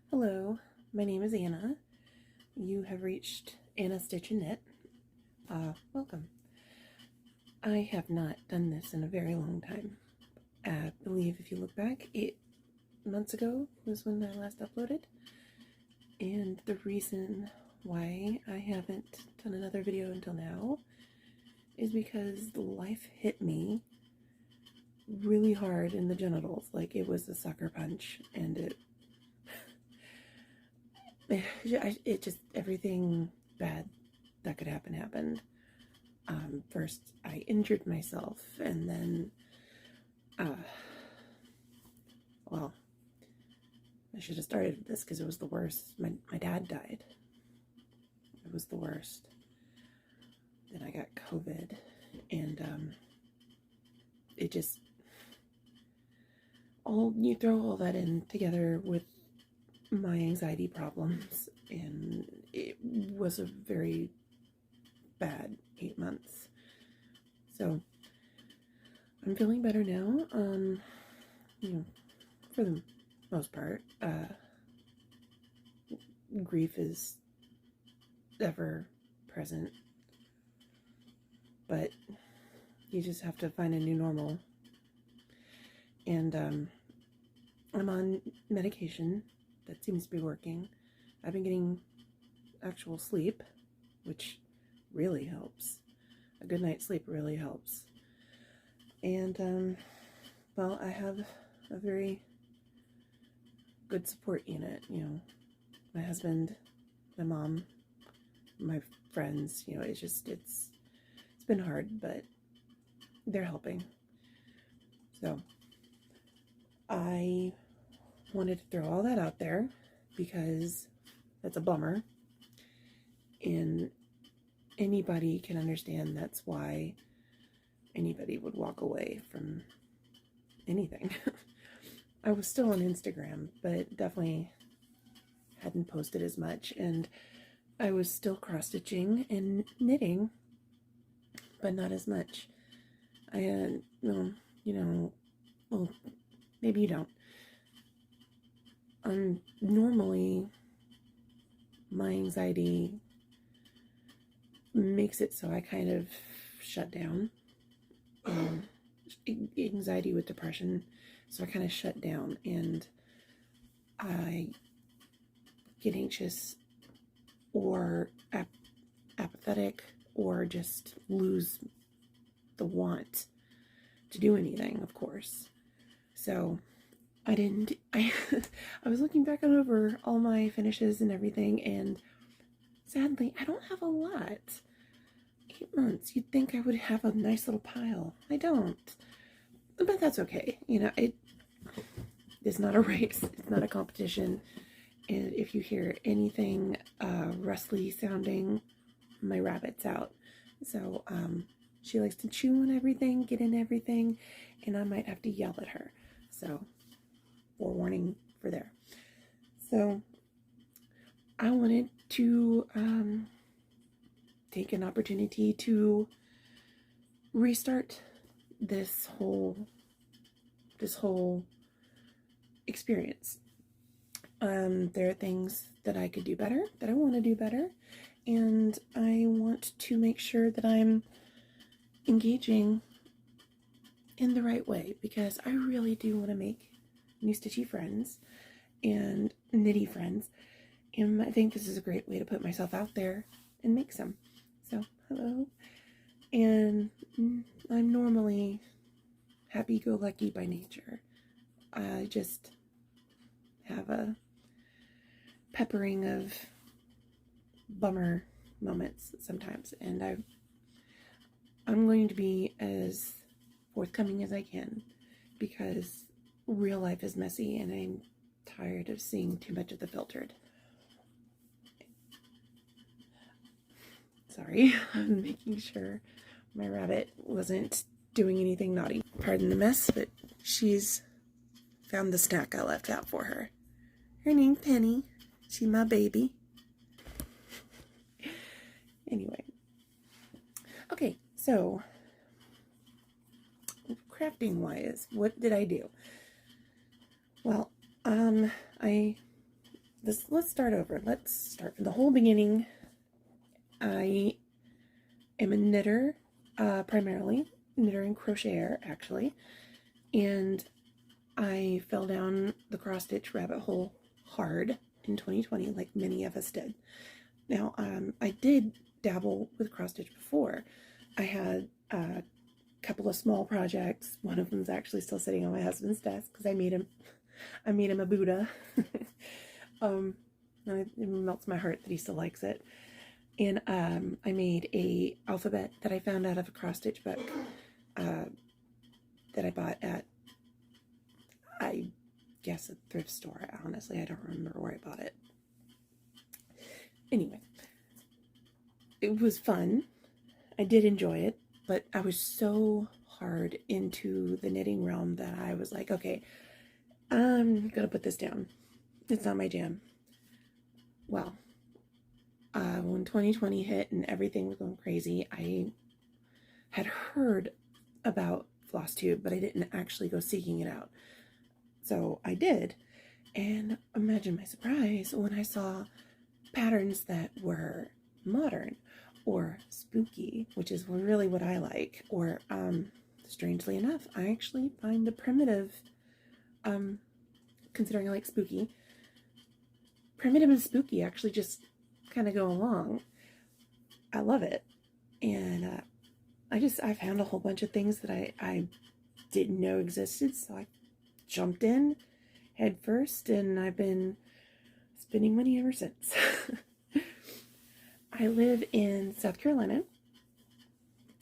Hello, my name is Anna. You have reached Anna Stitch and Knit. Welcome. I have not done this in a very long time. I believe if you look back, 8 months ago was when I last uploaded. And the reason why I haven't done another video until now is because life hit me really hard in the genitals. Like it was a sucker punch, and it just, everything bad that could happen happened. First I injured myself, and then well, I should have started with this because it was the worst. My dad died. It was the worst. Then I got COVID, and it just, you throw all that in together with my anxiety problems, and it was a very bad 8 months. So I'm feeling better now, for the most part. Grief is ever present, but you just have to find a new normal. And I'm on medication that seems to be working. I've been getting actual sleep, which really helps. A good night's sleep really helps. And well, I have a very good support unit. My husband, my mom, my friends. It's been hard, but they're helping. So I wanted to throw all that out there because that's a bummer, and anybody can understand that's why anybody would walk away from anything. I was still on Instagram, but definitely hadn't posted as much, and I was still cross-stitching and knitting, but not as much. Well, maybe you don't. Normally my anxiety makes it so I kind of shut down. Anxiety with depression, so I kind of shut down, and I get anxious or apathetic, or just lose the want to do anything, of course. So I was looking back over all my finishes and everything, and sadly, I don't have a lot. 8 months, you'd think I would have a nice little pile. I don't. But that's okay. It's not a race. It's not a competition. And if you hear anything rustly sounding, my rabbit's out. So she likes to chew on everything, get in everything, and I might have to yell at her. So forewarning for there. So I wanted to take an opportunity to restart this whole experience. There are things that I could do better, that I want to do better, and I want to make sure that I'm engaging in the right way, because I really do want to make new stitchy friends and knitty friends, and I think this is a great way to put myself out there and make some. So hello. And I'm normally happy-go-lucky by nature. I just have a peppering of bummer moments sometimes, and I'm going to be as forthcoming as I can, because real life is messy and I'm tired of seeing too much of the filtered. Sorry, I'm making sure my rabbit wasn't doing anything naughty. Pardon the mess, but she's found the snack I left out for her. Her name's Penny. She's my baby. Anyway. Okay, so crafting wise, what did I do? Well, I let's start over. Let's start from the whole beginning. I am a knitter, primarily. Knitter and crocheter, actually. And I fell down the cross-stitch rabbit hole hard in 2020, like many of us did. Now, I did dabble with cross-stitch before. I had a couple of small projects. One of them's actually still sitting on my husband's desk because I made him a Buddha. It melts my heart that he still likes it. And I made a alphabet that I found out of a cross-stitch book that I bought at, I guess, a thrift store. Honestly, I don't remember where I bought it. Anyway, it was fun. I did enjoy it, but I was so hard into the knitting realm that I was like, okay, I'm gonna put this down. It's not my jam. Well, when 2020 hit and everything was going crazy, I had heard about flosstube, but I didn't actually go seeking it out. So I did, and imagine my surprise when I saw patterns that were modern or spooky, which is really what I like, or strangely enough, I actually find the primitive, considering I like spooky, primitive and spooky actually just kind of go along. I love it. And I found a whole bunch of things that I didn't know existed, so I jumped in head first, and I've been spending money ever since. I live in South Carolina.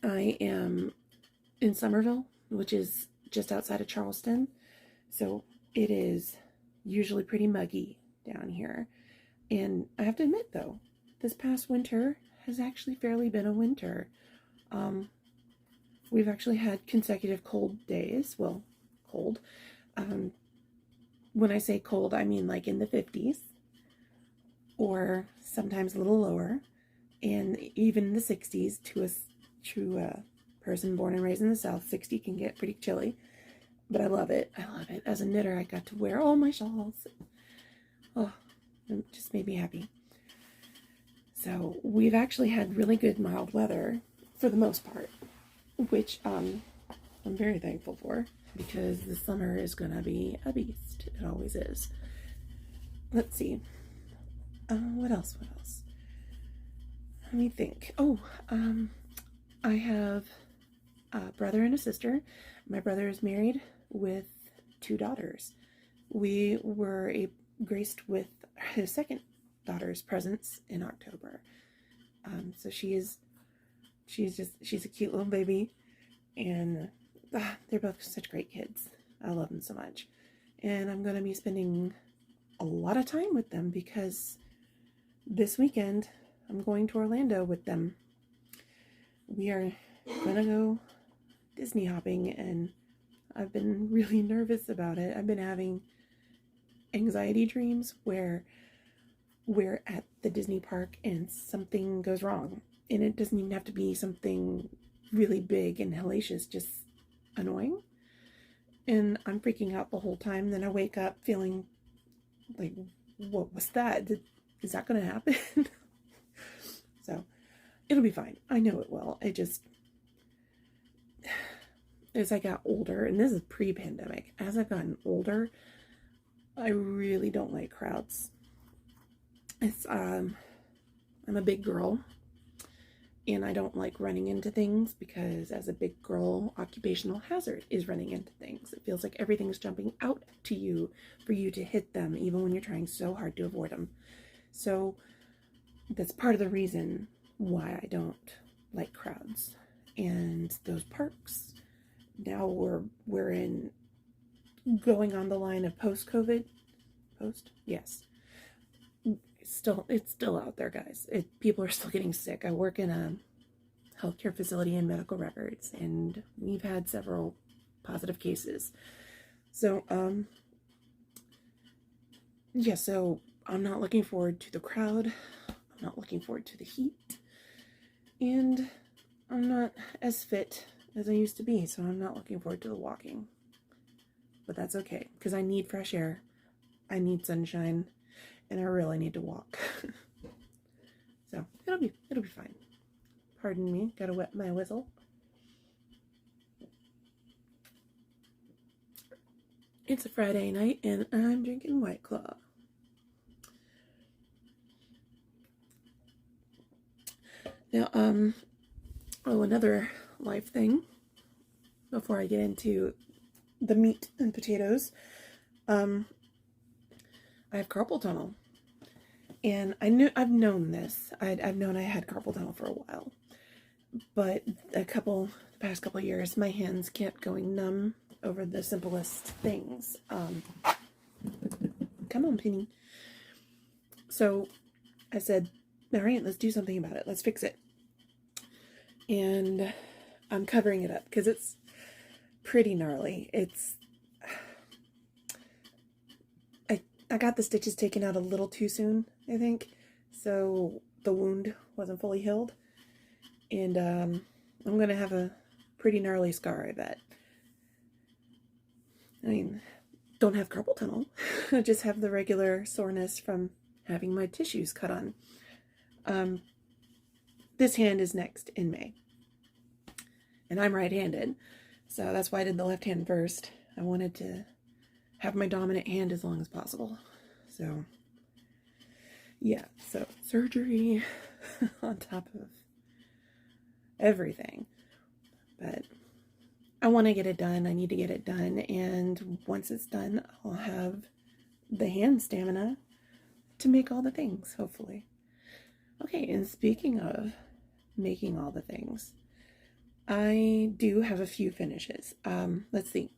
I am in Somerville, which is just outside of Charleston, so it is usually pretty muggy down here. And I have to admit, though, this past winter has actually fairly been a winter. We've actually had consecutive cold days. Well, cold. When I say cold, I mean like in the 50s, or sometimes a little lower, and even the 60s. To a person born and raised in the South, 60 can get pretty chilly, but I love it. I love it. As a knitter, I got to wear all my shawls. Oh, it just made me happy. So we've actually had really good mild weather for the most part, which I'm very thankful for, because the summer is gonna be a beast. It always is. Let's see. What else? Let me think. Oh, I have a brother and a sister. My brother is married with 2 daughters. We were graced with his second daughter's presence in October. So she's a cute little baby, and they're both such great kids. I love them so much. And I'm going to be spending a lot of time with them, because this weekend I'm going to Orlando with them. We are going to go Disney hopping, and I've been really nervous about it. I've been having anxiety dreams where we're at the Disney park and something goes wrong. And it doesn't even have to be something really big and hellacious, just annoying. And I'm freaking out the whole time. Then I wake up feeling like, what was that? Is that going to happen? So it'll be fine. I know it will. It just, as I got older, and this is pre-pandemic, as I've gotten older, I really don't like crowds. It's, I'm a big girl, and I don't like running into things, because as a big girl, occupational hazard is running into things. It feels like everything's jumping out to you for you to hit them, even when you're trying so hard to avoid them. So that's part of the reason why I don't like crowds. And those parks, now we're in going on the line of post-COVID. Yes. It's still out there, guys. People are still getting sick. I work in a healthcare facility in medical records, and we've had several positive cases. So, yeah, so I'm not looking forward to the crowd. I'm not looking forward to the heat. And I'm not as fit as I used to be, so I'm not looking forward to the walking. But that's okay, because I need fresh air. I need sunshine. and I really need to walk. So it'll be fine. Pardon me, gotta wet my whistle. It's a Friday night and I'm drinking White Claw. Now, oh, another life thing before I get into the meat and potatoes. I have carpal tunnel, and I've known this. I've known I had carpal tunnel for a while, but the past couple of years, my hands kept going numb over the simplest things. Come on, Penny. So I said, all right, let's do something about it. Let's fix it. And I'm covering it up because it's pretty gnarly. I got the stitches taken out a little too soon, I think. So the wound wasn't fully healed. And I'm going to have a pretty gnarly scar, I bet. I mean, don't have carpal tunnel. I just have the regular soreness from having my tissues cut on. This hand is next in May. And I'm right-handed. So that's why I did the left hand first. I wanted to have my dominant hand as long as possible. So, yeah. So, surgery on top of everything. But I want to get it done. I need to get it done. And once it's done, I'll have the hand stamina to make all the things, hopefully. Okay, and speaking of making all the things, I do have a few finishes. Let's see.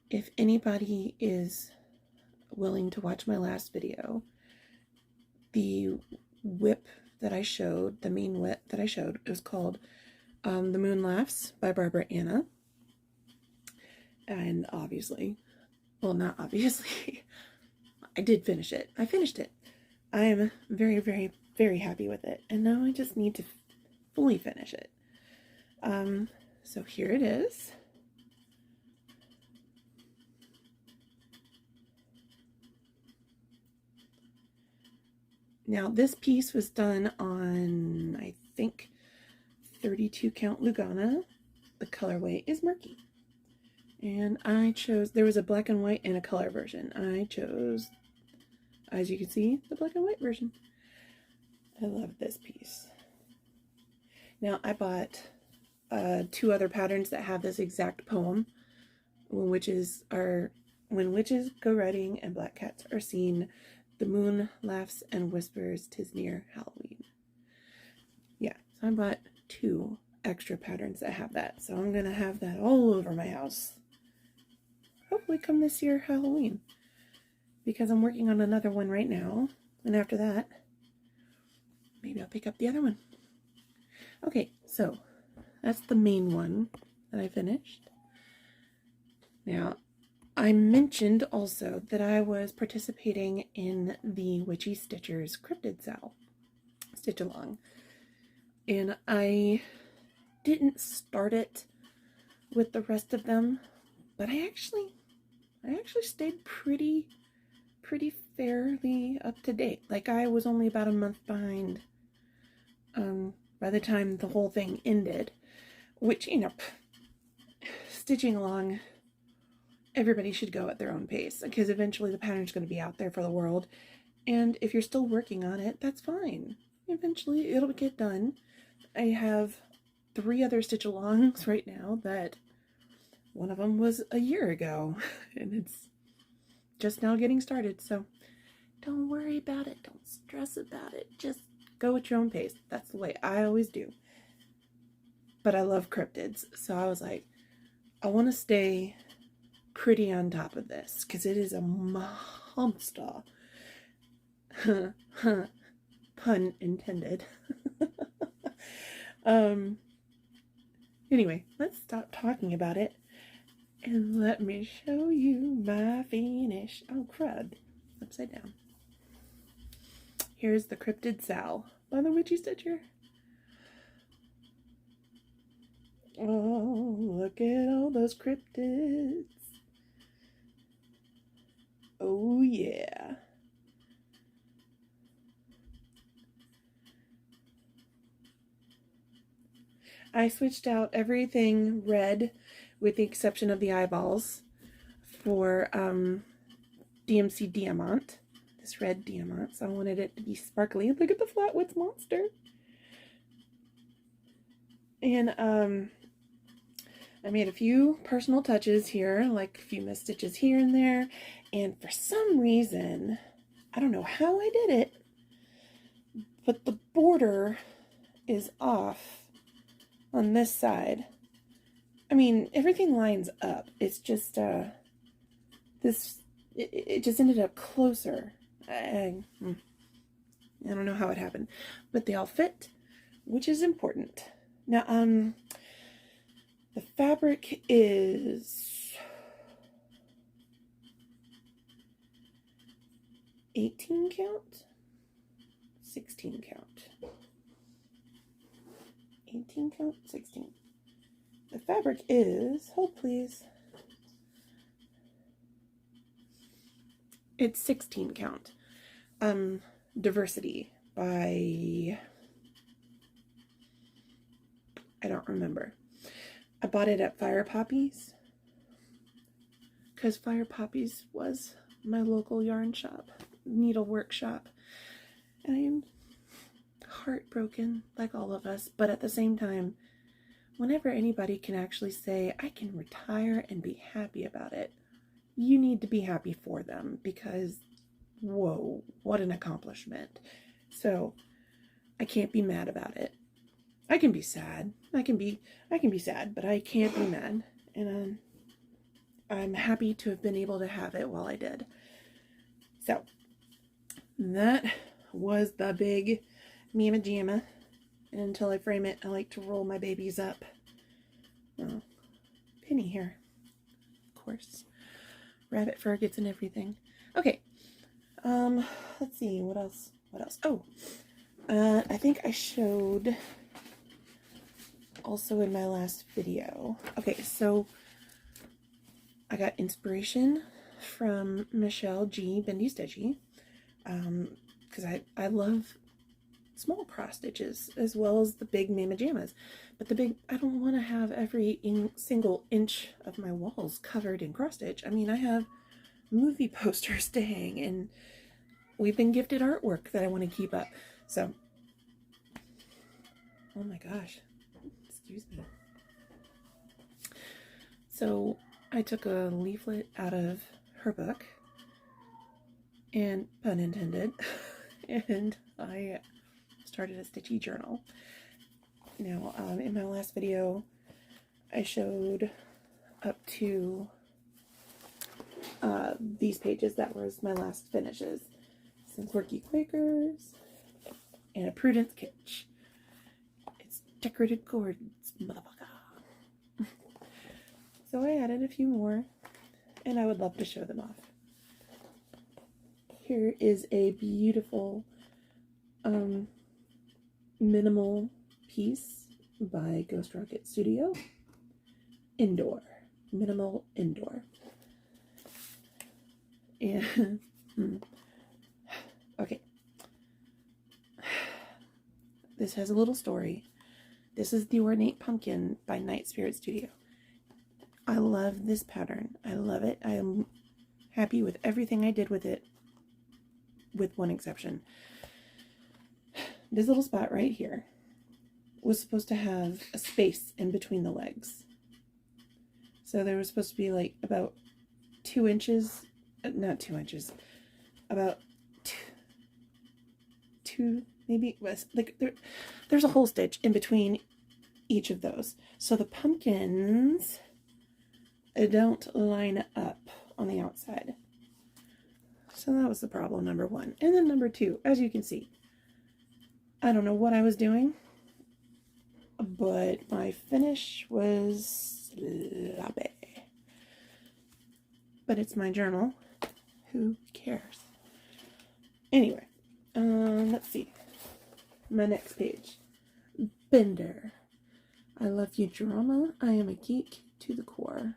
If anybody is willing to watch my last video, the whip that I showed, the main whip that I showed, it was called The Moon Laughs by Barbara Anna. And obviously, well, not obviously, I did finish it. I finished it. I am very, very, very happy with it. And now I just need to fully finish it. So here it is. Now this piece was done on, I think, 32 count Lugana. The colorway is murky. And I chose, there was a black and white and a color version. I chose, as you can see, the black and white version. I love this piece. Now I bought two other patterns that have this exact poem. When witches go riding and black cats are seen, the moon laughs and whispers 'tis near Halloween. Yeah, so I bought two extra patterns that have that. So I'm gonna have that all over my house. Hopefully come this year Halloween. Because I'm working on another one right now. And after that, maybe I'll pick up the other one. Okay, so that's the main one that I finished. Now, I mentioned also that I was participating in the Witchy Stitcher's Cryptid SAL Stitch Along. And I didn't start it with the rest of them, but I actually stayed pretty fairly up to date. Like, I was only about a month behind by the time the whole thing ended, which, you know, stitching along, everybody should go at their own pace, because eventually the pattern's going to be out there for the world, and if you're still working on it, that's fine. Eventually it'll get done. I have 3 other stitch alongs right now that one of them was a year ago, and it's just now getting started, so don't worry about it, don't stress about it, just go at your own pace. That's the way I always do. But I love cryptids, so I was like, I want to stay pretty on top of this, because it is a monster. Pun intended. Anyway, let's stop talking about it and let me show you my finish. Oh, crud. Upside down. Here's the Cryptid SAL by the Witchy Stitcher. Oh, look at all those cryptids. Oh, yeah. I switched out everything red with the exception of the eyeballs for DMC Diamant, this red diamant. So I wanted it to be sparkly. Look at the Flatwoods monster. And I made a few personal touches here, like a few missed stitches here and there. And for some reason, I don't know how I did it, but the border is off on this side. I mean, everything lines up. It's just, it just ended up closer. I don't know how it happened, but they all fit, which is important. Now, the fabric is 18 count, 16 count. 18 count, 16. The fabric is, hold please, it's 16 count. Diversity by, I don't remember. I bought it at Fire Poppies because Fire Poppies was my local yarn shop, needlework shop, and I am heartbroken like all of us, but at the same time, whenever anybody can actually say, I can retire and be happy about it, you need to be happy for them, because whoa, what an accomplishment. So I can't be mad about it. I can be sad. I can be sad, but I can't be mad. And I'm happy to have been able to have it while I did. So that was the big Mama Jamma. And until I frame it, I like to roll my babies up. Oh, Penny here, of course. Rabbit fur gets in everything. Okay. Let's see, what else? Oh, I think I showed also in my last video. Okay, so I got inspiration from Michelle G. Bendy Stitchy, because I love small cross stitches as well as the big Mama Jammas. But the big, I don't want to have every single inch of my walls covered in cross stitch. I mean, I have movie posters to hang, and we've been gifted artwork that I want to keep up. So, oh my gosh, excuse me. So I took a leaflet out of her book, and pun intended, and I started a stitchy journal. Now, in my last video, I showed up to these pages. That was my last finishes. Some quirky quakers and a Prudence Kitsch. It's decorated gourds, motherfucker. So I added a few more, and I would love to show them off. Here is a beautiful minimal piece by Ghost Rocket Studio. Indoor. Minimal indoor. And okay. This has a little story. This is the Ornate Pumpkin by Night Spirit Studio. I love this pattern. I love it. I am happy with everything I did with it, with one exception. This little spot right here was supposed to have a space in between the legs. So there was supposed to be like about 2 inches, not 2 inches, about two maybe, like there's a whole stitch in between each of those. So the pumpkins don't line up on the outside. So that was the problem, number one. And then number two, as you can see, I don't know what I was doing, but my finish was sloppy. But it's my journal. Who cares? Anyway, let's see. My next page. Bender. I love Futurama. I am a geek to the core.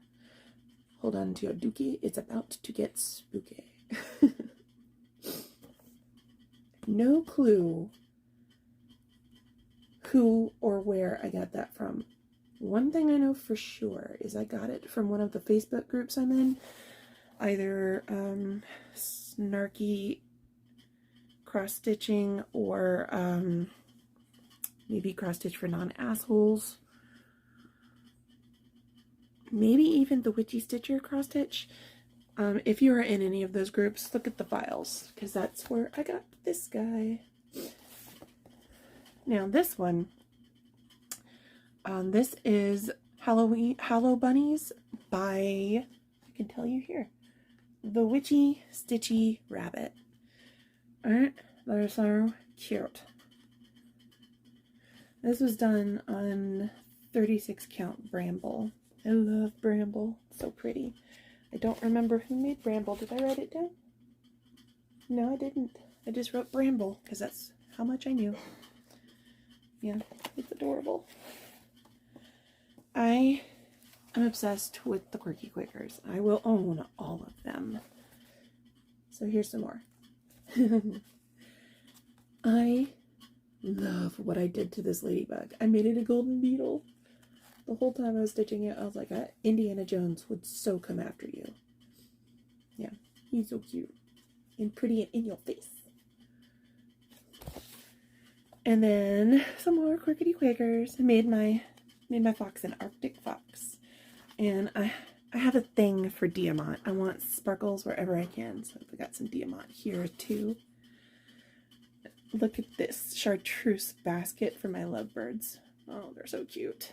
Hold on to your dookie. It's about to get spooky. No clue who or where I got that from. One thing I know for sure is I got it from one of the Facebook groups I'm in. Either snarky cross-stitching or maybe cross-stitch for non-assholes. Maybe even the Witchy Stitcher cross-stitch. If you are in any of those groups, look at the files, because that's where I got this guy. Now this one, this is Hallow Bunnies by, I can tell you here, the Witchy Stitchy Rabbit. Alright, they're so cute. This was done on 36 count Bramble. I love Bramble, so pretty. I don't remember who made Bramble. Did I write it down? No, I didn't. I just wrote Bramble because that's how much I knew. Yeah, it's adorable. I am obsessed with the quirky quakers. I will own all of them. So here's some more. I love what I did to this ladybug. I made it a golden beetle. The whole time I was stitching it, I was like, Indiana Jones would so come after you. Yeah, he's so cute and pretty and in your face. And then some more quirky quakers. I made my fox an Arctic fox. And I have a thing for diamant. I want sparkles wherever I can. So I got some diamant here too. Look at this chartreuse basket for my lovebirds. Oh, they're so cute.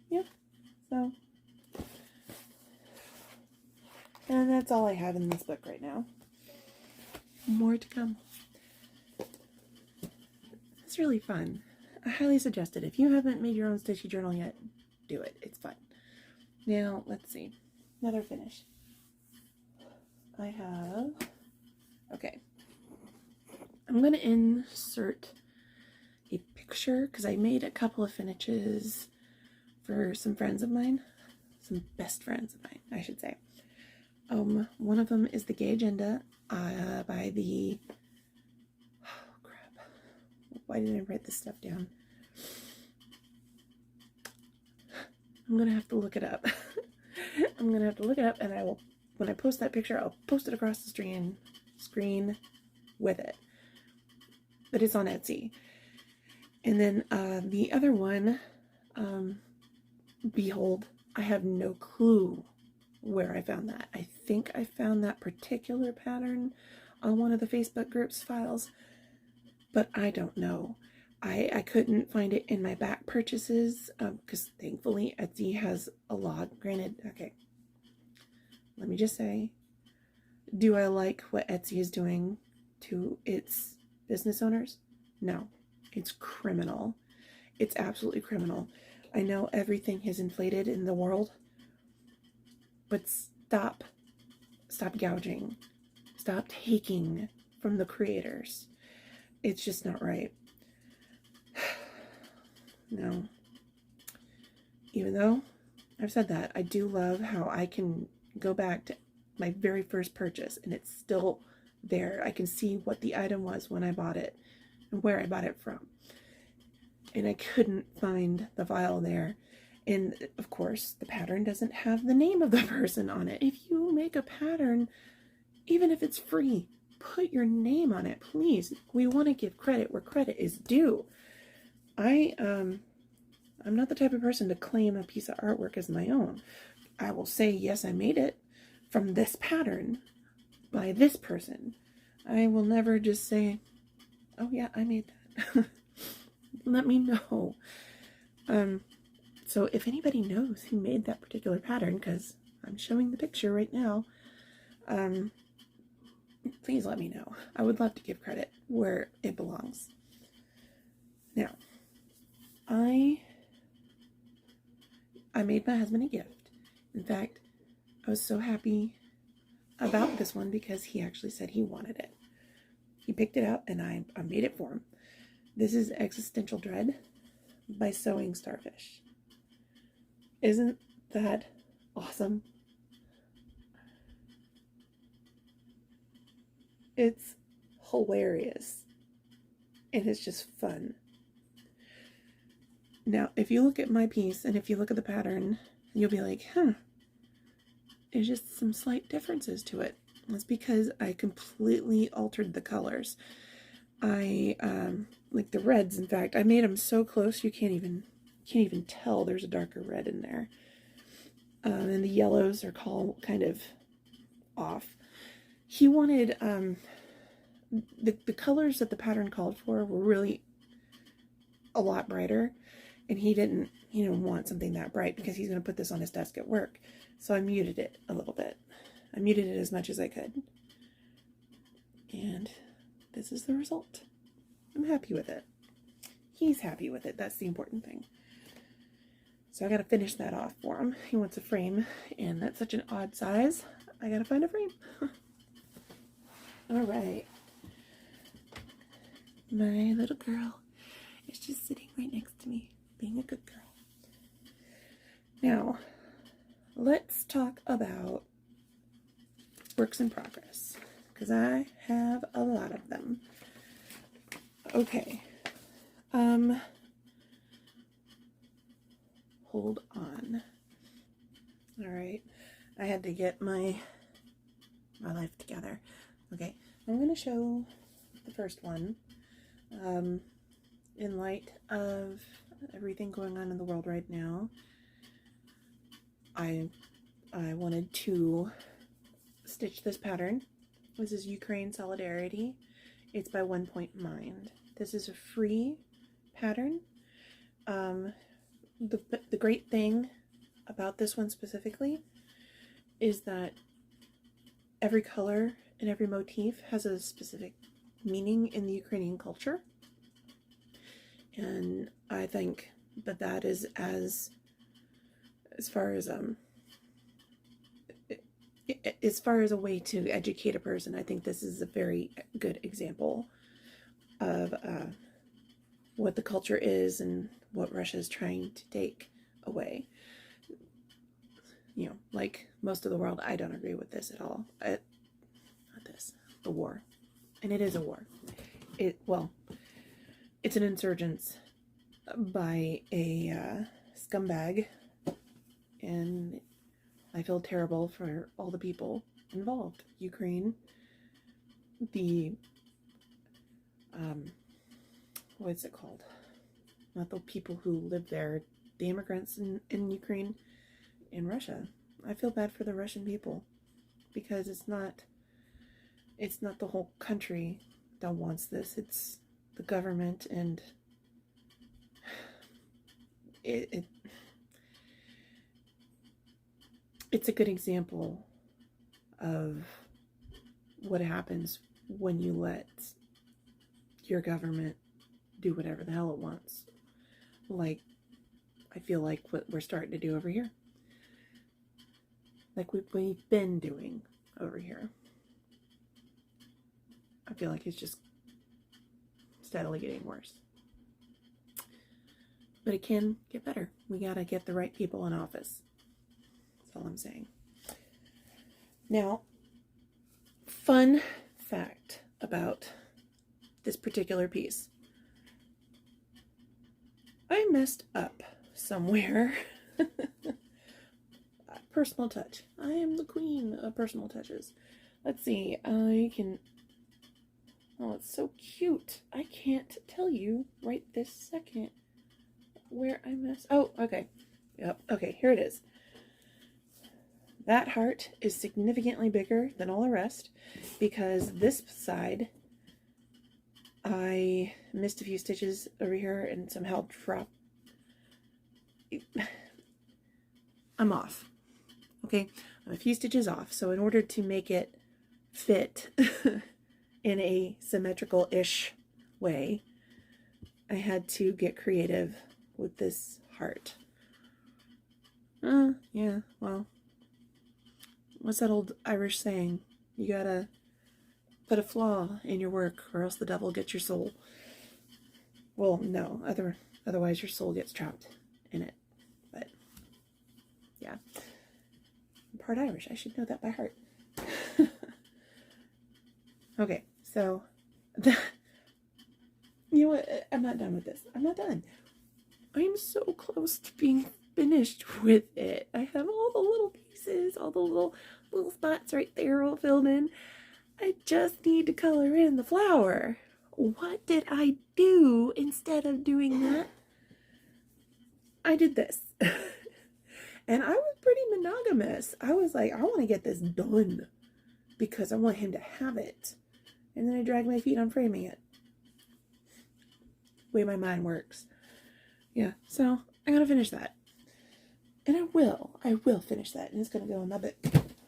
Yeah, so. And that's all I have in this book right now. More to come. It's really fun. I highly suggest it. If you haven't made your own stitchy journal yet, do it. It's fun. Now, let's see. Another finish. I have... Okay. I'm going to insert a picture because I made a couple of finishes for some friends of mine. Some best friends of mine, I should say. One of them is the Gay Agenda by the... Why didn't I write this stuff down? I'm going to have to look it up. I'm going to have to look it up, and I will, when I post that picture, I'll post it across the screen with it. But it's on Etsy. And then the other one, Behold, I have no clue where I found that. I think I found that particular pattern on one of the Facebook group's files. But I don't know. I couldn't find it in my back purchases because thankfully Etsy has a lot. Granted, okay, let me just say, do I like what Etsy is doing to its business owners? No, it's criminal. It's absolutely criminal. I know everything has inflated in the world, but stop gouging. Stop taking from the creators. It's just not right. No. Even though I've said that, I do love how I can go back to my very first purchase and it's still there. I can see what the item was when I bought it and where I bought it from. And I couldn't find the file there. And of course, the pattern doesn't have the name of the person on it. If you make a pattern, even if it's free, put your name on it, please. We want to give credit where credit is due. I'm not the type of person to claim a piece of artwork as my own. I will say, yes, I made it from this pattern by this person. I will never just say, oh yeah, I made that. Let me know. So if anybody knows who made that particular pattern, because I'm showing the picture right now, please let me know. I would love to give credit where it belongs. Now, I made my husband a gift. In fact, I was so happy about this one because he actually said he wanted it. He picked it up and I made it for him. This is Existential Dread by Sewing Starfish. Isn't that awesome? It's hilarious. and it's just fun. Now, if you look at my piece and if you look at the pattern, you'll be like, huh, there's just some slight differences to it. That's because I completely altered the colors. I, like the reds, in fact, I made them so close you can't even tell there's a darker red in there. And the yellows are kind of off. He wanted, the colors that the pattern called for were really a lot brighter, and he didn't want something that bright because he's going to put this on his desk at work. So I muted it a little bit. I muted it as much as I could. And this is the result. I'm happy with it. He's happy with it. That's the important thing. So I got to finish that off for him. He wants a frame, and that's such an odd size. I got to find a frame. All right. My little girl is just sitting right next to me, being a good girl. Now, let's talk about works in progress, because I have a lot of them. Okay. Hold on. All right. I had to get my life together. Okay. I'm going to show the first one. In light of everything going on in the world right now, I wanted to stitch this pattern. This is Ukraine Solidarity. It's by Onepoint Mind. This is a free pattern. The great thing about this one specifically is that every color and every motif has a specific meaning in the Ukrainian culture. And I think that is as far as a way to educate a person, I think this is a very good example of what the culture is and what Russia is trying to take away. Like most of the world, I don't agree with this at all. Not this, the war. And it is a war. It's an insurgence by a scumbag, and I feel terrible for all the people involved. Ukraine, the, what's it called? Not the people who live there, the immigrants in Ukraine and Russia. I feel bad for the Russian people, because it's not the whole country that wants this. It's the government, and it's a good example of what happens when you let your government do whatever the hell it wants. Like, I feel like what we're starting to do over here. Like we've been doing over here. I feel like it's just steadily getting worse. But it can get better. We gotta get the right people in office. That's all I'm saying. Now, fun fact about this particular piece. I messed up somewhere. Personal touch. I am the queen of personal touches. Let's see. Oh, it's so cute. I can't tell you right this second where I messed. Oh, okay. Yep. Okay, here it is. That heart is significantly bigger than all the rest because this side I missed a few stitches over here and somehow dropped. I'm off. Okay, I'm a few stitches off. So in order to make it fit in a symmetrical-ish way, I had to get creative with this heart. Yeah, well, what's that old Irish saying? You gotta put a flaw in your work or else the devil gets your soul. Well, no, otherwise your soul gets trapped in it. But, yeah. I'm part Irish. I should know that by heart. Okay, so You know what? I'm not done with this. I'm not done. I'm so close to being finished with it. I have all the little pieces, all the little spots right there all filled in. I just need to color in the flower. What did I do instead of doing that? I did this. And I was pretty monogamous. I was like, I want to get this done because I want him to have it. And then I dragged my feet on framing it. The way my mind works. Yeah, so I gotta finish that. And I will finish that. And it's gonna go in my book.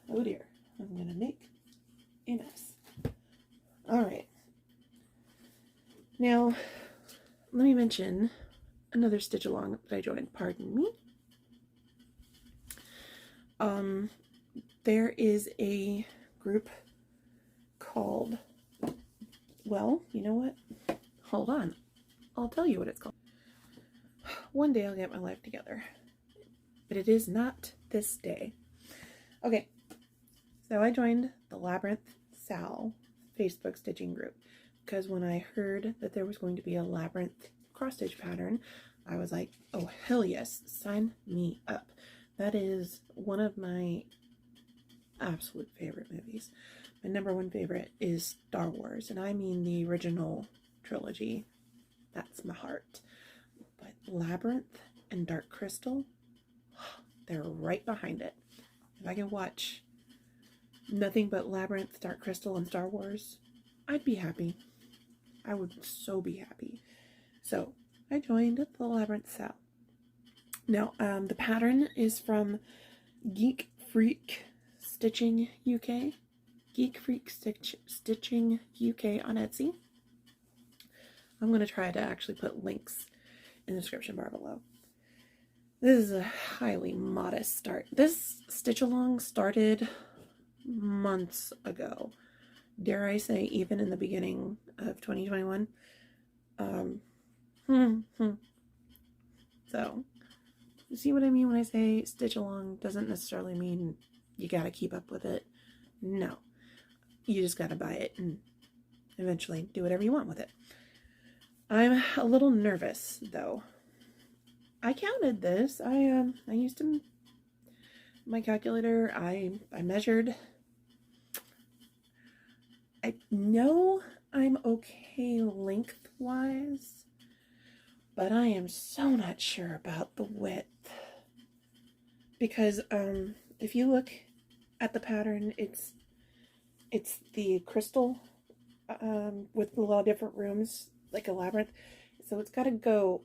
Oh dear. I'm gonna make a mess. Alright. Now, let me mention another stitch along that I joined. Pardon me. There is a group called, well, you know what? Hold on. I'll tell you what it's called. One day I'll get my life together. But it is not this day. Okay. So I joined the Labyrinth SAL Facebook stitching group because when I heard that there was going to be a labyrinth cross stitch pattern, I was like, oh hell yes, sign me up. That is one of my absolute favorite movies. My number one favorite is Star Wars, and I mean the original trilogy. That's my heart. But Labyrinth and Dark Crystal, they're right behind it. If I can watch nothing but Labyrinth, Dark Crystal, and Star Wars, I'd be happy. I would so be happy. So I joined the Labyrinth SAL. Now, the pattern is from geekfreakstitchinguk. geekfreakstitchinguk on Etsy. I'm going to try to actually put links in the description bar below. This is a highly modest start. This stitch along started months ago. Dare I say, even in the beginning of 2021. So, you see what I mean when I say stitch along doesn't necessarily mean you gotta keep up with it. No. You just gotta buy it and eventually do whatever you want with it. I'm a little nervous, though. I counted this. I used my calculator. I measured. I know I'm okay lengthwise, but I am so not sure about the width. Because if you look at the pattern, it's the crystal with a lot of different rooms, like a labyrinth. So it's got to go,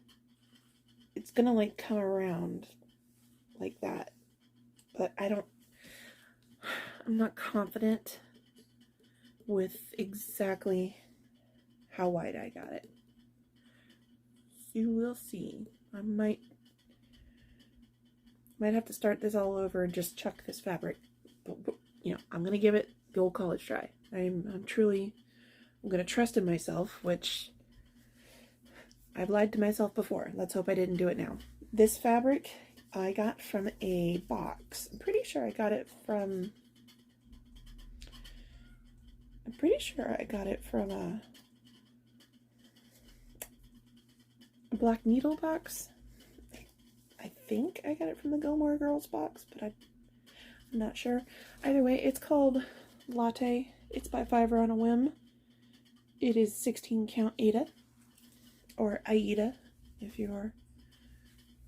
it's going to like come around like that. But I'm not confident with exactly how wide I got it. So we'll see. I might have to start this all over and just chuck this fabric. But you know, I'm going to give it the old college try. I'm going to trust in myself, which I've lied to myself before. Let's hope I didn't do it now. This fabric I got from a box. I'm pretty sure I got it from a Black Needle box. I think I got it from the Gilmore Girls box, but I'm not sure. Either way, it's called Latte. It's by Fiverr on a Whim. It is 16 count Aida, or Aida, if you're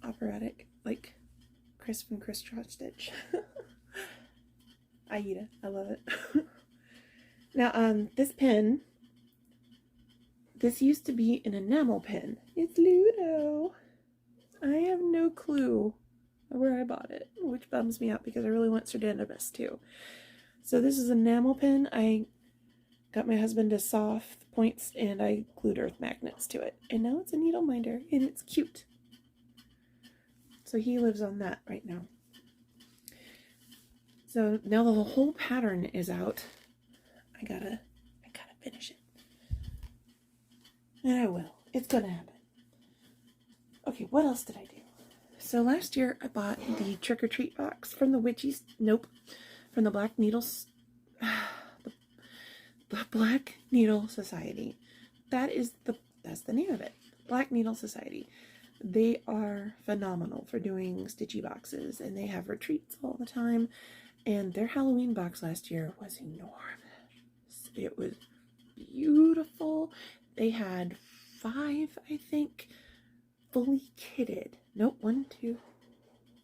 operatic, like Chris from Chris Trot Stitch. Aida, I love it. Now, this pen, this used to be an enamel pen. It's Ludo. I have no clue where I bought it, which bums me out because I really want Sardinimus too. So this is an enamel pen. I got my husband to saw off the points and I glued earth magnets to it. And now it's a needle minder and it's cute. So he lives on that right now. So now the whole pattern is out. I gotta finish it. And I will. It's gonna happen. Okay, what else did I do? So last year I bought the Trick or Treat box from the from the Black Needles, the Black Needle Society. That is the That's the name of it. Black Needle Society. They are phenomenal for doing stitchy boxes, and they have retreats all the time. And their Halloween box last year was enormous. It was beautiful. They had 5, I think, fully kitted. Nope, 1, 2,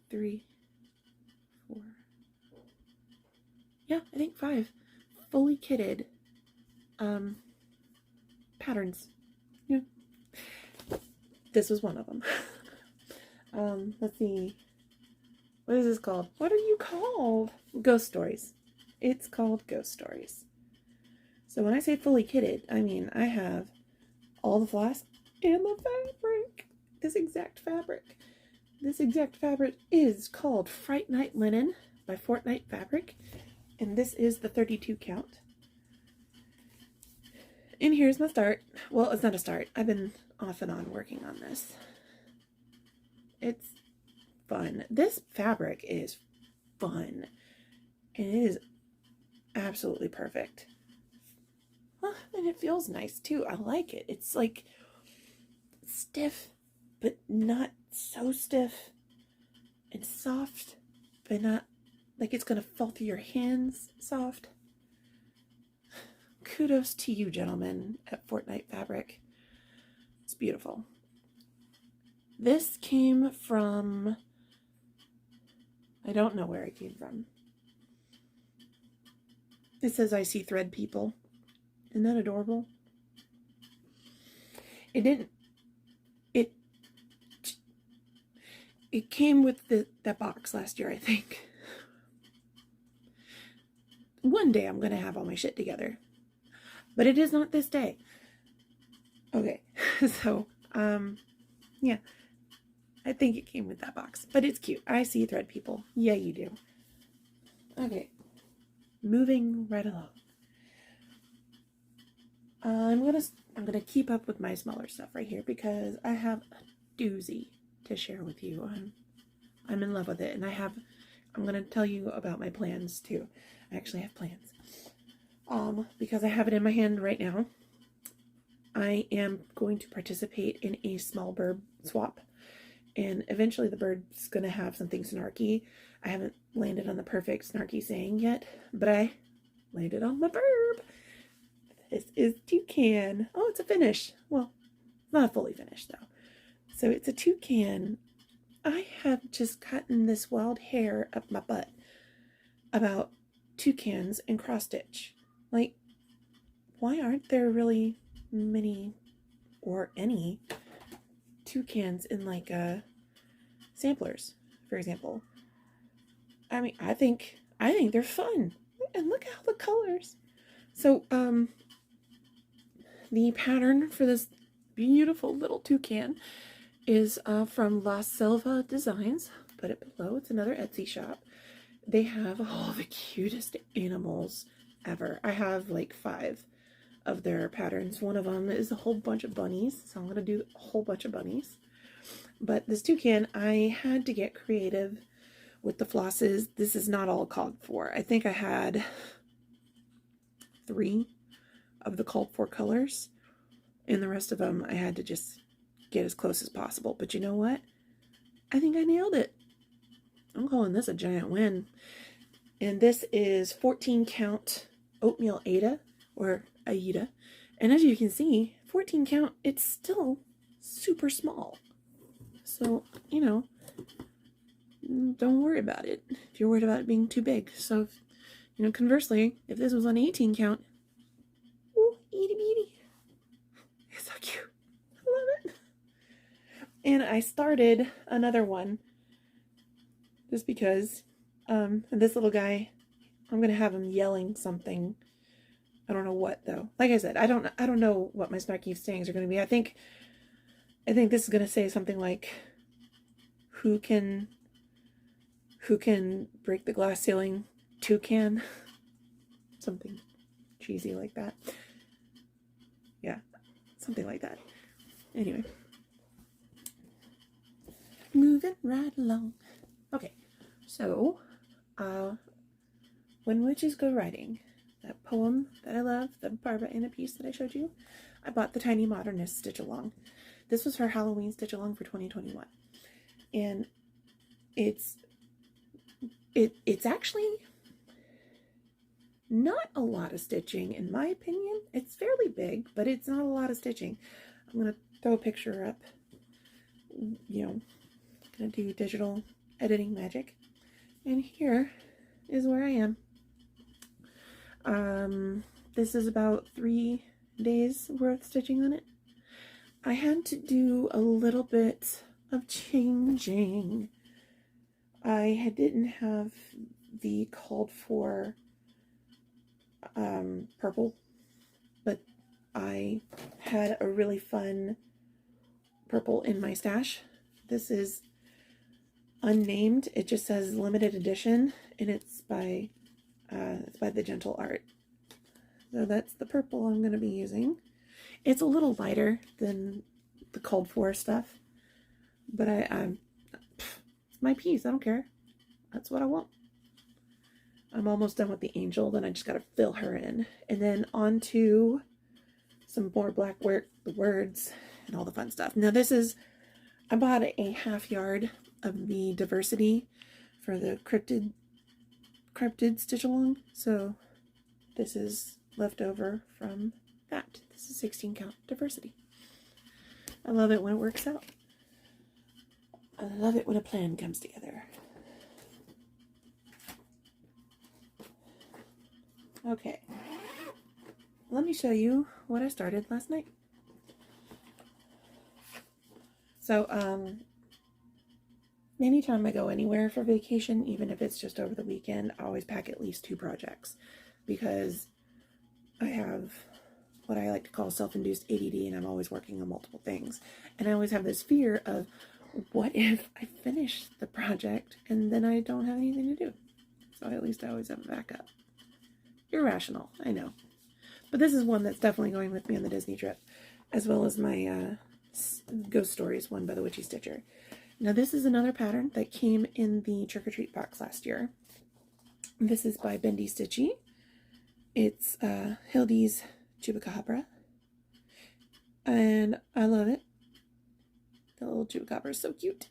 3, 4. Yeah, I think 5 fully kitted patterns. Yeah. This was one of them. Let's see. What is this called? What are you called? Ghost Stories. It's called Ghost Stories. So when I say fully kitted, I mean I have all the floss and the fabric. This exact fabric. This exact fabric is called Fright Night Linen by Fortnite Fabric. And this is the 32 count. And here's my start. Well, it's not a start. I've been off and on working on this. It's fun. This fabric is fun. And it is absolutely perfect. And it feels nice too. I like it. It's like stiff, but not so stiff. And soft, but not like it's going to fall through your hands soft. Kudos to you, gentlemen, at Fortnite Fabric. It's beautiful. This came from, I don't know where it came from. It says I see thread people. Isn't that adorable? It didn't, it came with that box last year, I think. One day I'm going to have all my shit together. But it is not this day. Okay, so, yeah. I think it came with that box. But it's cute. I see thread people. Yeah, you do. Okay. Moving right along. I'm gonna keep up with my smaller stuff right here because I have a doozy to share with you. I'm in love with it, and I'm gonna tell you about my plans too. I actually have plans. Because I have it in my hand right now. I am going to participate in a small bird swap, and eventually the bird's gonna have something snarky. I haven't landed on the perfect snarky saying yet, but I landed on my verb. This is toucan. Oh, it's a finish. Well, not fully finished though. So it's a toucan. I have just gotten this wild hair up my butt about toucans and cross stitch. Like, why aren't there really many or any toucans in like samplers, for example? I mean, I think they're fun. And look at all the colors. So, the pattern for this beautiful little toucan is from La Selva Designs. Put it below. It's another Etsy shop. They have all the cutest animals ever. I have like 5 of their patterns. One of them is a whole bunch of bunnies, so I'm going to do a whole bunch of bunnies. But this toucan, I had to get creative with the flosses. This is not all called for. I think I had 3 of the called for colors, and the rest of them I had to just get as close as possible. But you know what? I think I nailed it. I'm calling this a giant win. And this is 14 count oatmeal Aida, or Aida. And as you can see, 14 count, it's still super small. So, you know, don't worry about it if you're worried about it being too big. So, you know, conversely, if this was on 18 count, ooh, itty bitty. It's so cute. I love it. And I started another one just because this little guy, I'm gonna have him yelling something. I don't know what though. Like I said, I don't know what my snarky sayings are gonna be. I think this is gonna say something like, who can break the glass ceiling? Toucan. Something cheesy like that. Yeah, something like that. Anyway, moving right along. Okay, so when witches go riding, that poem that I love, the Barbara Anna piece that I showed you, I bought the Tiny Modernist Stitch Along. This was her Halloween Stitch Along for 2021. And it's actually not a lot of stitching, in my opinion. It's fairly big, but it's not a lot of stitching. I'm going to throw a picture up. You know, going to do digital editing magic. And here is where I am. This is about 3 days worth stitching on it. I had to do a little bit of changing. I didn't have the called for purple, but I had a really fun purple in my stash. This is unnamed. It just says limited edition, and it's by the Gentle Art. So that's the purple I'm going to be using. It's a little lighter than the called for stuff, but it's my piece. I don't care. That's what I want. I'm almost done with the angel. Then I just got to fill her in, and then on to some more black work, the words, and all the fun stuff. Now I bought a half yard of the diversity for the cryptid stitch along. So this is left over from that. This is 16 count diversity. I love it when it works out. I love it when a plan comes together. Okay, let me show you what I started last night. So, anytime I go anywhere for vacation, even if it's just over the weekend, I always pack at least 2 projects, because I have what I like to call self-induced ADD, and I'm always working on multiple things. And I always have this fear of, what if I finish the project and then I don't have anything to do? So at least I always have a backup. Irrational, I know. But this is one that's definitely going with me on the Disney trip, as well as my Ghost Stories one by the Witchy Stitcher. Now this is another pattern that came in the Trick or Treat box last year. This is by Bendy Stitchy. It's Hilde's Chupacabra, and I love it. The little chupacabra is so cute.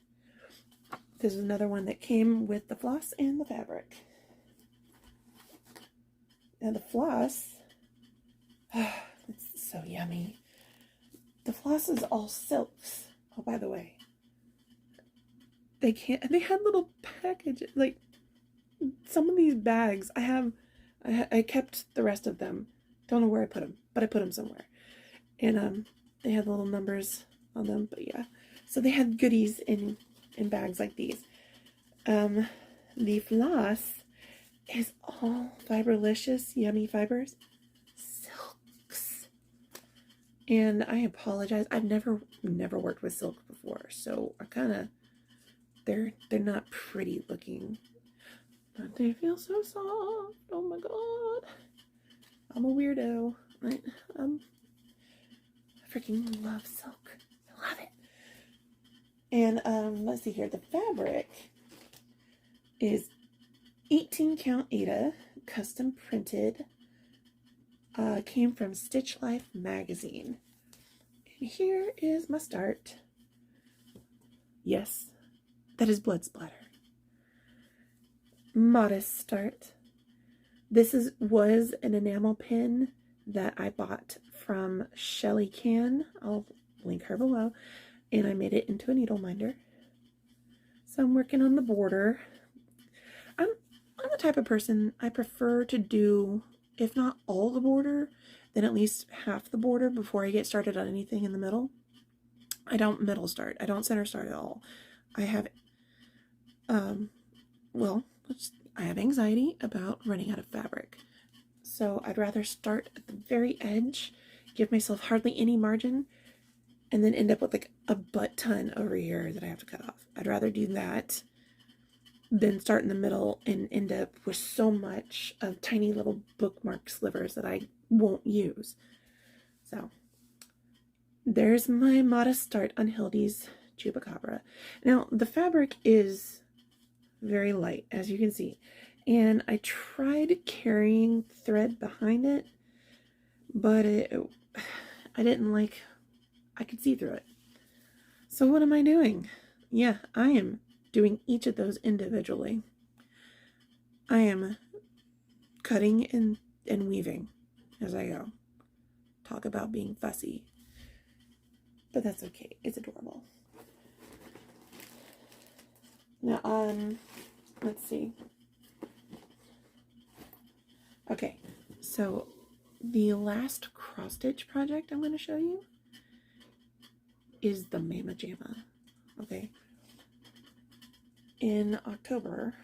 This is another one that came with the floss and the fabric. Now the floss, it's so yummy. The floss is all silks. Oh, by the way, they had little packages, like some of these bags. I kept the rest of them. Don't know where I put them, but I put them somewhere. And they had little numbers on them, but yeah. So they had goodies in bags like these. The floss is all fiberlicious, yummy fibers. Silks. And I apologize. I've never worked with silk before, so I kind of, they're not pretty looking, but they feel so soft. Oh my god. I'm a weirdo. I freaking love silk. I love it. And let's see here. The fabric is 18 count Ada, custom printed. Came from Stitch Life magazine. And here is my start. Yes, that is blood splatter. Modest start. This was an enamel pin that I bought from Shelly Can. I'll link her below. And I made it into a needle minder. So I'm working on the border. I'm the type of person, I prefer to do, if not all the border, then at least half the border before I get started on anything in the middle. I don't middle start. I don't center start at all. I have, I have anxiety about running out of fabric. So I'd rather start at the very edge, give myself hardly any margin, and then end up with like a butt ton over here that I have to cut off. I'd rather do that than start in the middle and end up with so much of tiny little bookmark slivers that I won't use. So there's my modest start on Hilde's Chupacabra. Now the fabric is very light, as you can see. And I tried carrying thread behind it, but I didn't like, I could see through it. So what am I doing? Yeah, I am doing each of those individually. I am cutting and weaving as I go. Talk about being fussy. But that's okay. It's adorable. Now, let's see. Okay, so the last cross stitch project I'm going to show you is the Mama Jamma. Okay. In October,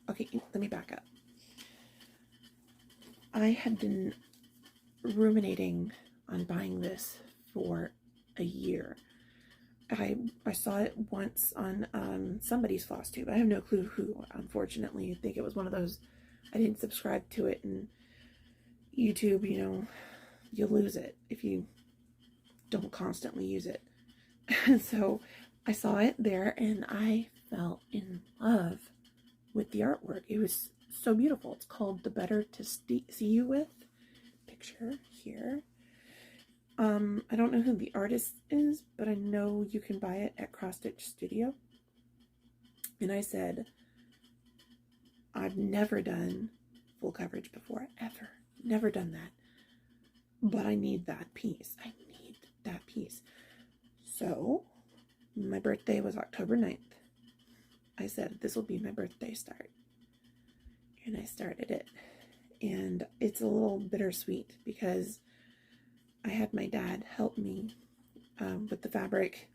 okay, let me back up. I had been ruminating on buying this for a year. I saw it once on somebody's flosstube. I have no clue who, unfortunately. I think it was one of those, I didn't subscribe to it, and YouTube, you know, you lose it if you don't constantly use it. And so I saw it there and I fell in love with the artwork. It was so beautiful. It's called The Better to See You With. Picture here. I don't know who the artist is, but I know you can buy it at Cross Stitch Studio. And I said, I've never done full coverage before, ever. Never done that. But I need that piece. I need that piece. So, my birthday was October 9th. I said, this will be my birthday start. And I started it. And it's a little bittersweet because I had my dad help me with the fabric.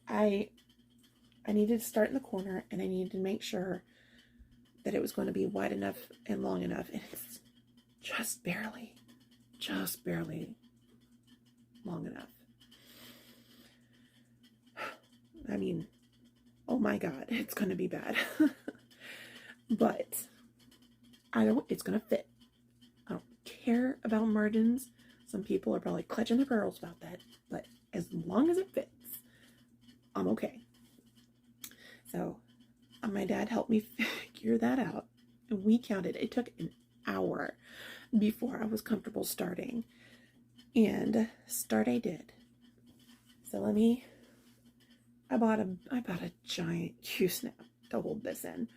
I needed to start in the corner, and I needed to make sure that it was going to be wide enough and long enough. And it's just barely long enough. I mean, oh my God, it's going to be bad. But it's going to fit. I don't care about margins. Some people are probably clutching their pearls about that, but as long as it fits, I'm okay. So my dad helped me figure that out, and we counted. It took an hour before I was comfortable starting, and start I did. So I bought a giant Q-snap to hold this in.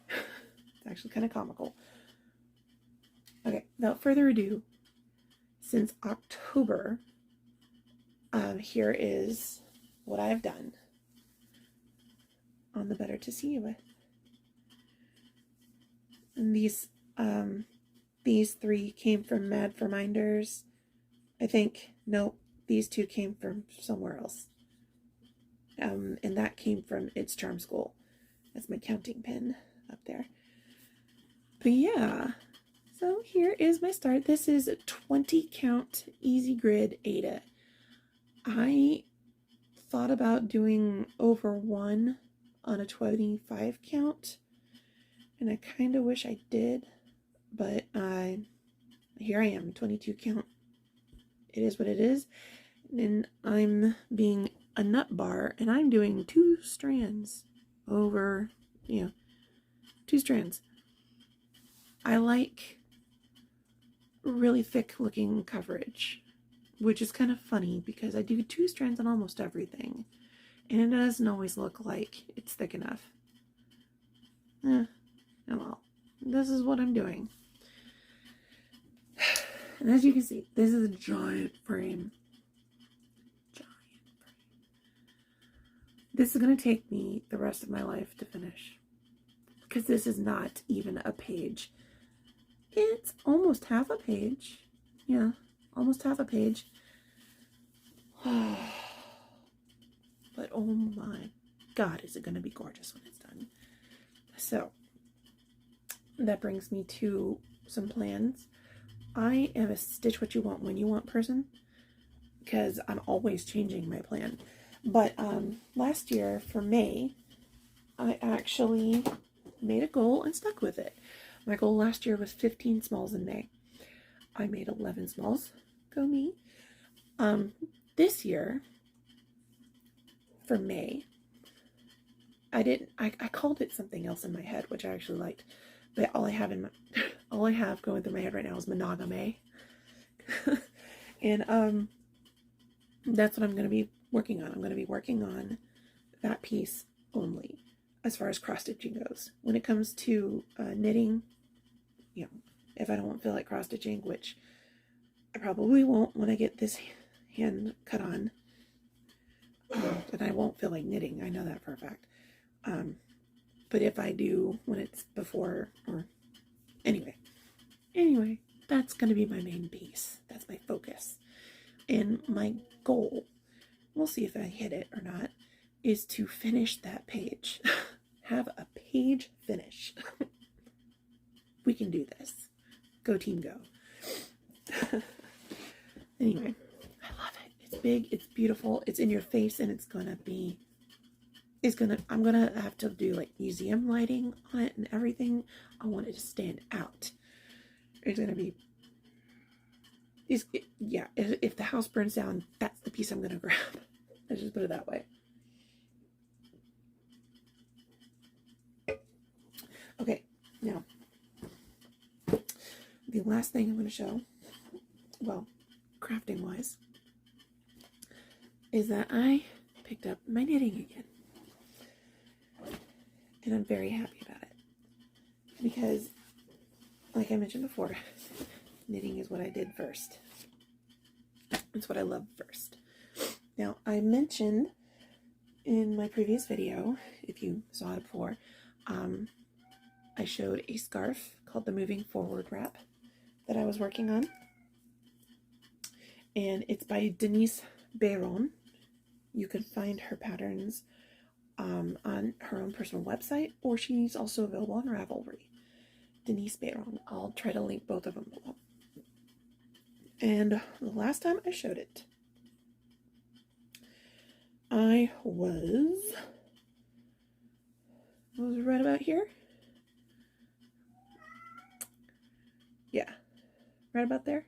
It's actually kind of comical. Okay, without further ado, since October, here is what I've done on the Better to See You With. And these three came from Mad for Minders. I think, nope, these two came from somewhere else. And that came from It's Charm School. That's my counting pin up there. But yeah, so here is my start. This is a 20 count easy grid Ada. I thought about doing over one on a 25 count, and I kind of wish I did, but here I am, 22 count. It is what it is. And I'm being a nut bar, and I'm doing 2 strands over, 2 strands. I like really thick looking coverage, which is kind of funny because I do 2 strands on almost everything, and it doesn't always look like it's thick enough. Oh well, this is what I'm doing. And as you can see, this is a giant frame. This is going to take me the rest of my life to finish, because this is not even a page. It's almost half a page. Yeah, almost half a page. But oh my God, is it going to be gorgeous when it's done. So that brings me to some plans. I am a stitch what you want when you want person, because I'm always changing my plan. But last year for May, I actually made a goal and stuck with it. My goal last year was 15 smalls in May. I made 11 smalls. Go me. This year, for May, I called it something else in my head, which I actually liked, but all I have going through my head right now is monogamy. And that's what I'm going to be working on. I'm going to be working on that piece only as far as cross stitching goes. When it comes to knitting, you know, if I don't feel like cross stitching, which I probably won't when I get this hand cut on, and I won't feel like knitting, I know that for a fact. But if I do when it's before, or anyway, that's going to be my main piece. That's my focus. And my goal, we'll see if I hit it or not, is to finish that page. Have a page finish. We can do this. Go team go. Anyway, I love it. It's big, it's beautiful, it's in your face, and I'm gonna have to do like museum lighting on it and everything. I want it to stand out. It's gonna be, yeah, if the house burns down, that's the piece I'm gonna grab. Let's just put it that way. Okay, now, the last thing I'm going to show, well, crafting wise, is that I picked up my knitting again. And I'm very happy about it. Because, like I mentioned before, knitting is what I did first. It's what I love first. Now, I mentioned in my previous video, if you saw it before, I showed a scarf called the Moving Forward Wrap that I was working on. And it's by Denise Bayron. You can find her patterns on her own personal website, or she's also available on Ravelry. Denise Bayron. I'll try to link both of them below. And the last time I showed it, I was right about here. Yeah, right about there.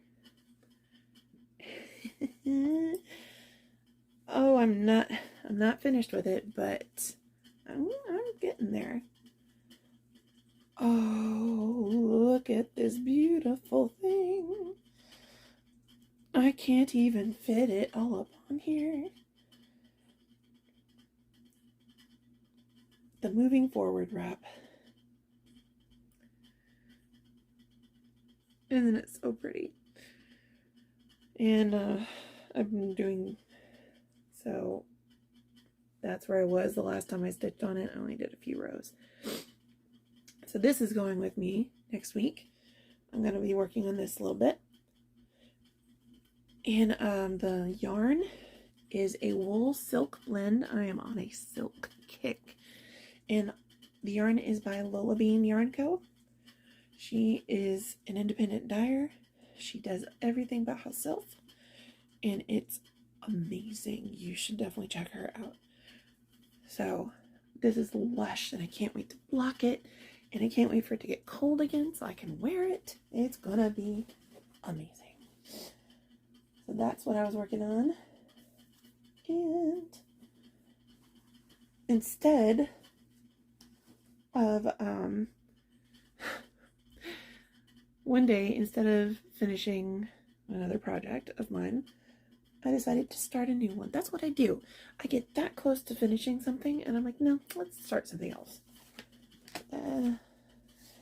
Oh, I'm not finished with it, but I'm getting there. Oh, look at this beautiful thing. I can't even fit it all up on here. The Moving Forward Wrap. Isn't it so pretty? And I've been doing, so that's where I was the last time I stitched on it. I only did a few rows. So this is going with me next week. I'm going to be working on this a little bit. And the yarn is a wool silk blend. I am on a silk kick. And the yarn is by Lola Bean Yarn Co. She is an independent dyer. She does everything by herself. And it's amazing. You should definitely check her out. So this is lush, and I can't wait to block it. And I can't wait for it to get cold again so I can wear it. It's gonna be amazing. So that's what I was working on. And instead of one day, instead of finishing another project of mine, I decided to start a new one. That's what I do. I get that close to finishing something and I'm like, no, let's start something else.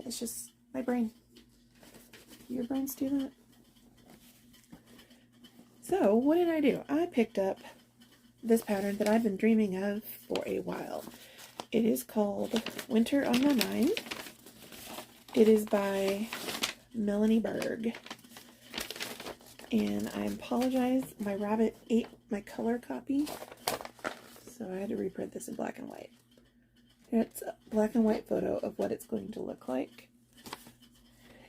It's just my brain. Your brains do that. So what did I do? I picked up this pattern that I've been dreaming of for a while. It is called Winter on My Mind. It is by Melanie Berg. And I apologize, my rabbit ate my color copy, so I had to reprint this in black and white. It's a black and white photo of what it's going to look like.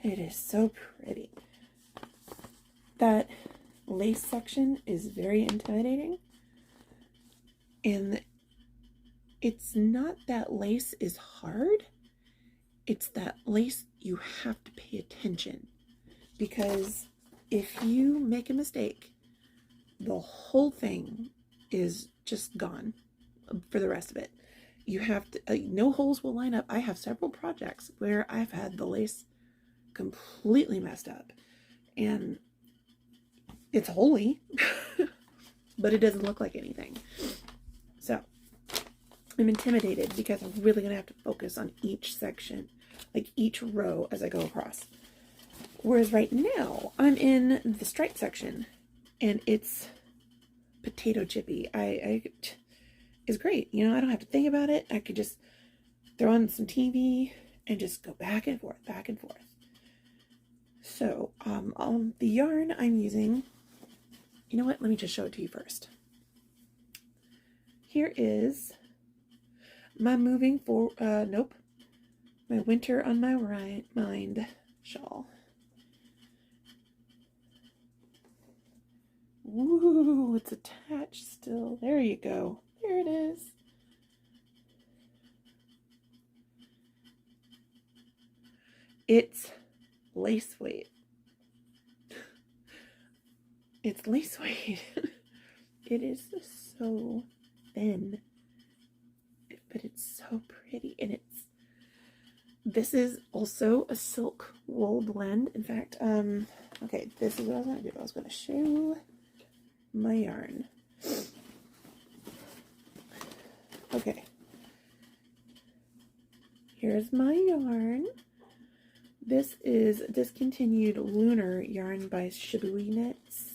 It is so pretty. That lace section is very intimidating. And it's not that lace is hard. It's that lace you have to pay attention. Because if you make a mistake, the whole thing is just gone for the rest of it. you have to, no holes will line up. I have several projects where I've had the lace completely messed up, and it's holy, but it doesn't look like anything. So I'm intimidated because I'm really going to have to focus on each section, like each row as I go across. Whereas right now I'm in the stripe section and it's potato chippy. It's great. You know, I don't have to think about it. I could just throw on some TV and just go back and forth, back and forth. So, the yarn I'm using, you know what? Let me just show it to you first. Here is my my winter on my mind shawl. Woo, it's attached still. There you go. There it is. It's lace weight. It's lace weight. It is so thin, but it's so pretty, and this is also a silk wool blend. In fact, okay, this is what I was going to do. I was going to show my yarn. Okay, here's my yarn. This is Discontinued Lunar yarn by Shibui Knits.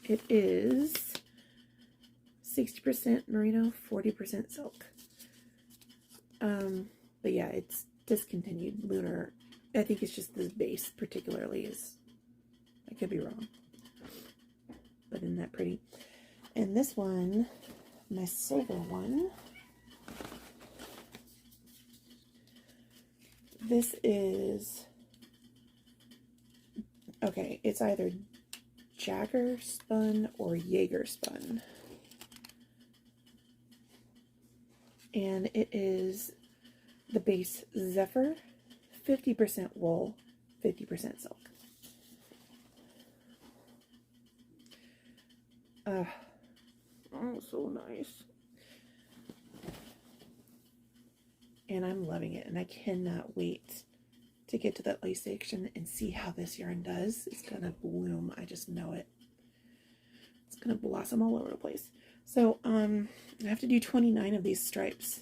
It is 60% merino, 40% silk. But yeah, it's Discontinued Lunar. I think it's just the base particularly is, I could be wrong, but isn't that pretty? And this one, my silver one, this is, okay, it's either Jagger spun or Jaeger spun. And it is the base Zephyr, 50% wool, 50% silk. Oh, so nice. And I'm loving it, and I cannot wait to get to that lace section and see how this yarn does. It's gonna bloom. I just know it. It's gonna blossom all over the place. So I have to do 29 of these stripes,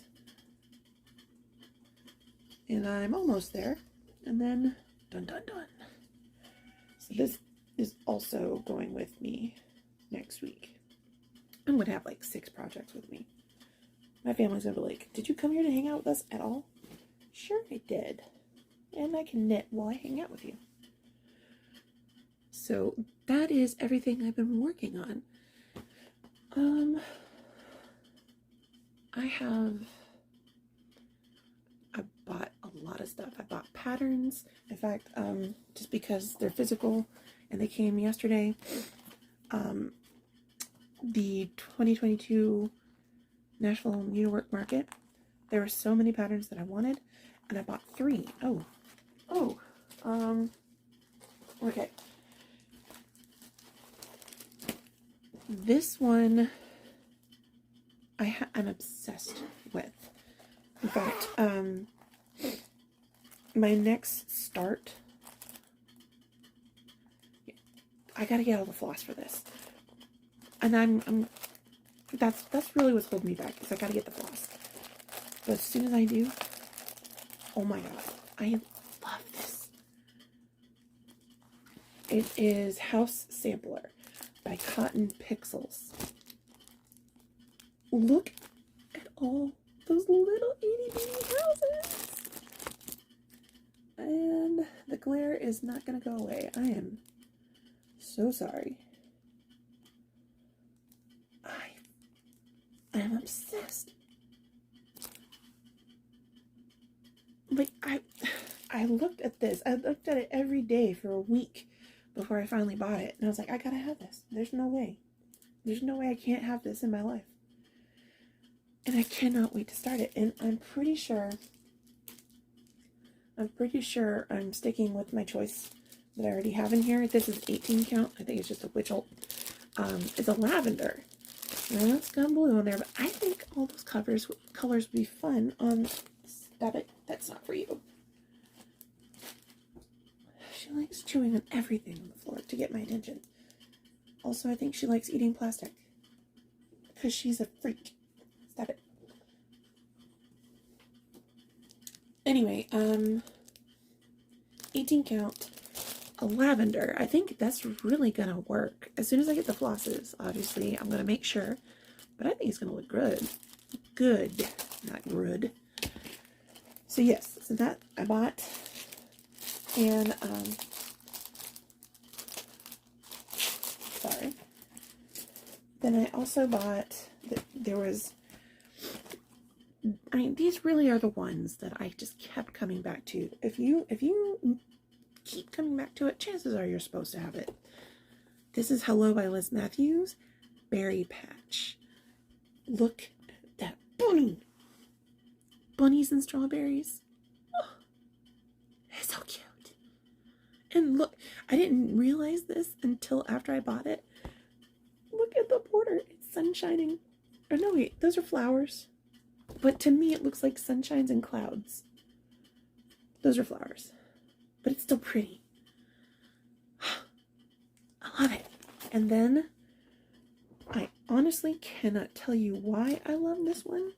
and I'm almost there, and then dun dun dun. So this is also going with me next week. I'm gonna have like 6 projects with me. My family's gonna be like, did you come here to hang out with us at all? Sure I did. And I can knit while I hang out with you. So that is everything I've been working on. I bought a lot of stuff. I bought patterns. In fact, just because they're physical and they came yesterday, the 2022 Nashville Needlework Market, there were so many patterns that I wanted, and I bought 3. Okay. This one I'm obsessed with. In fact, my next start, I gotta get all the floss for this, and that's really what's holding me back, is I gotta get the floss. But as soon as I do, oh my god, I love this. It is House Sampler by Cotton Pixels. Look at all those little itty bitty houses. And the glare is not going to go away. I am so sorry. I am obsessed. Like, I looked at this. I looked at it every day for a week before I finally bought it. And I was like, I gotta have this. There's no way. There's no way I can't have this in my life. And I cannot wait to start it. And I'm pretty sure I'm sticking with my choice that I already have in here. This is 18 count. I think it's just a witch. It's a lavender. Now it's got blue on there, but I think all those colors would be fun on... Stop it. That's not for you. She likes chewing on everything on the floor to get my attention. Also, I think she likes eating plastic. Because she's a freak. Stop it. Anyway, 18 count. A lavender. I think that's really gonna work. As soon as I get the flosses, obviously, I'm gonna make sure. But I think it's gonna look good. Good. Not good. So yes, so that I bought. And, sorry. Then I also bought, there was, I mean, these really are the ones that I just kept coming back to. If you keep coming back to it, chances are you're supposed to have it. This is Hello by Liz Matthews, Berry Patch. Look at that bunny. Bunnies and strawberries. Oh, it's so cute. And look, I didn't realize this until after I bought it. Look at the border. It's sunshining. Oh, no, wait. Those are flowers. But to me, it looks like sunshines and clouds. Those are flowers. But it's still pretty. I love it. And then, I honestly cannot tell you why I love this one.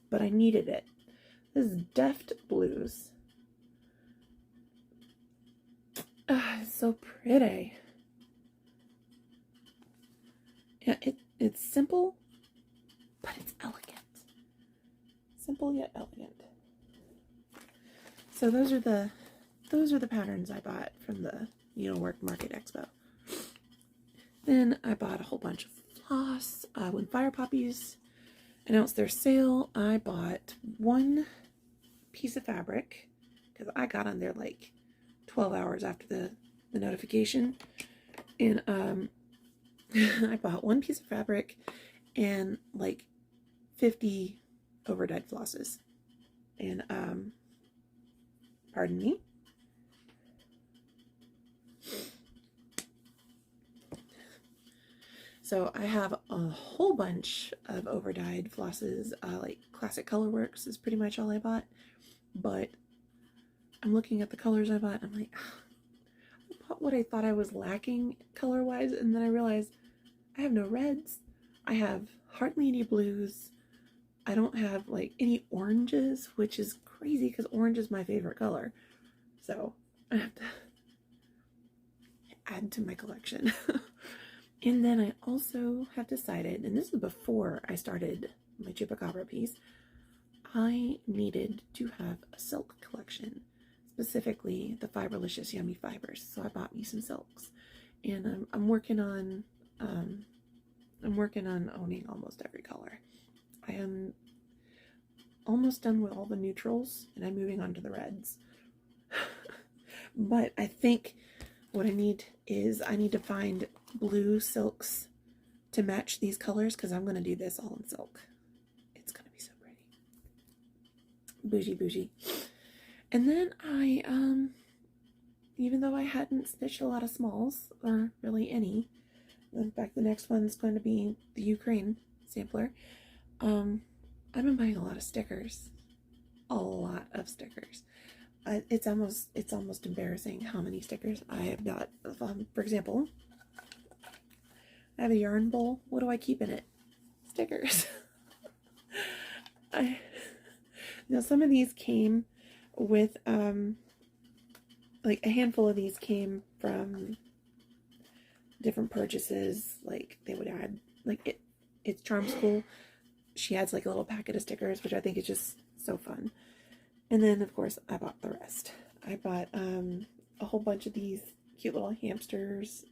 But I needed it. This is Deft Blues. It's so pretty. Yeah, it's simple, but it's elegant. Simple yet elegant. So those are the patterns I bought from the Needlework Market Expo. Then I bought a whole bunch of floss. When Fire Poppies announced their sale, I bought one piece of fabric because I got on there like 12 hours after the notification, and I bought one piece of fabric and like 50 over-dyed flosses. And pardon me. So I have a whole bunch of over-dyed flosses. Like Classic Colorworks is pretty much all I bought, but I'm looking at the colors I bought, and I'm like, I bought what I thought I was lacking color-wise, and then I realized I have no reds. I have hardly any blues. I don't have, like, any oranges, which is crazy, because orange is my favorite color. So, I have to add to my collection. And then I also have decided, and this is before I started my chupacabra piece, I needed to have a silk collection. Specifically the Fiberlicious Yummy Fibers. So I bought me some silks, and I'm working on owning almost every color. I am almost done with all the neutrals, and I'm moving on to the reds. But I think what I need to find blue silks to match these colors, because I'm going to do this all in silk. It's going to be so pretty. Bougie bougie. And then I, even though I hadn't stitched a lot of smalls, or really any, in fact the next one's going to be the Ukraine sampler, I've been buying a lot of stickers. A lot of stickers. It's almost embarrassing how many stickers I have got. For example, I have a yarn bowl. What do I keep in it? Stickers. Now some of these came with, like a handful of these came from different purchases. Like they would add, like it's Charm School. She adds like a little packet of stickers, which I think is just so fun. And then of course I bought the rest. I bought a whole bunch of these cute little hamsters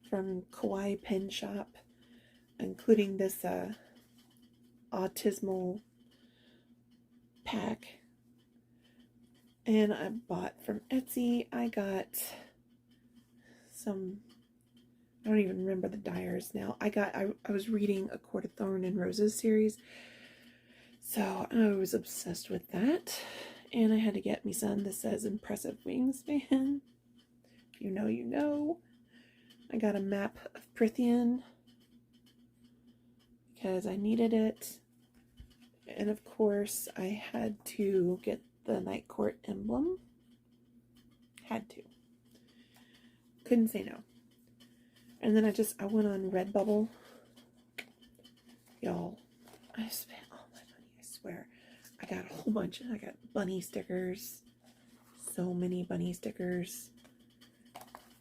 from Kawaii Pen Shop, including this autismal pack. And I bought from Etsy, I got some, I don't even remember the dyers now. I was reading a Court of Thorn and Roses series, so I was obsessed with that. And I had to get me some that says Impressive Wingspan. If you know, you know. I got a map of Prithian. because I needed it. And of course, I had to get the Night Court emblem. Had to. Couldn't say no. And then I went on Redbubble. Y'all, I spent all my money, I swear. I got a whole bunch. I got bunny stickers. So many bunny stickers.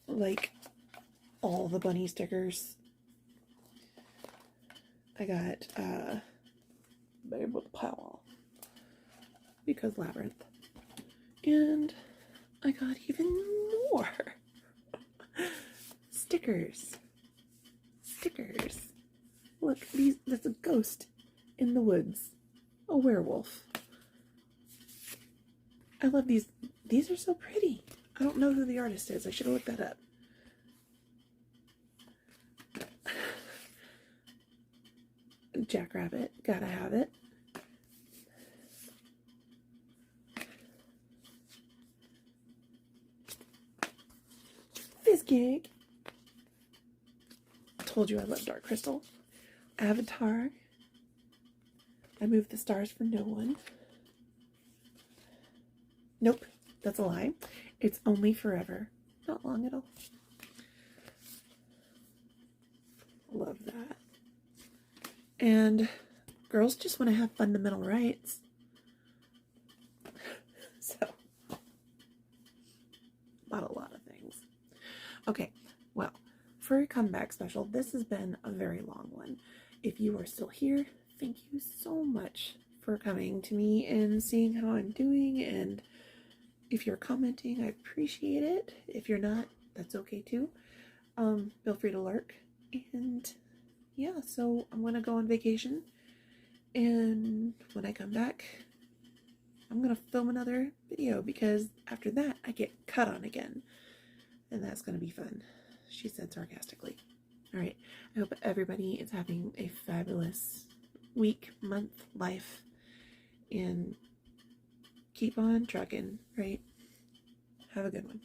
Like, all the bunny stickers. I got, powwow. Because labyrinth. And I got even more. Stickers. Stickers. Look, that's a ghost in the woods. A werewolf. I love these. These are so pretty. I don't know who the artist is. I should have looked that up. Jackrabbit. Gotta have it. Fizzgig. Told you I love dark crystal. Avatar. I moved the stars for no one. Nope, that's a lie. It's only forever. Not long at all. Love that. And girls just want to have fundamental rights. So, bought a lot of things. Okay, well, for a comeback special, this has been a very long one. If you are still here, thank you so much for coming to me and seeing how I'm doing. And if you're commenting, I appreciate it. If you're not, that's okay too. Feel free to lurk. And yeah, so I'm gonna go on vacation, and when I come back, I'm gonna film another video, because after that I get cut on again, and that's gonna be fun, she said sarcastically. All right, I hope everybody is having a fabulous week, month, life, and keep on trucking, right? Have a good one.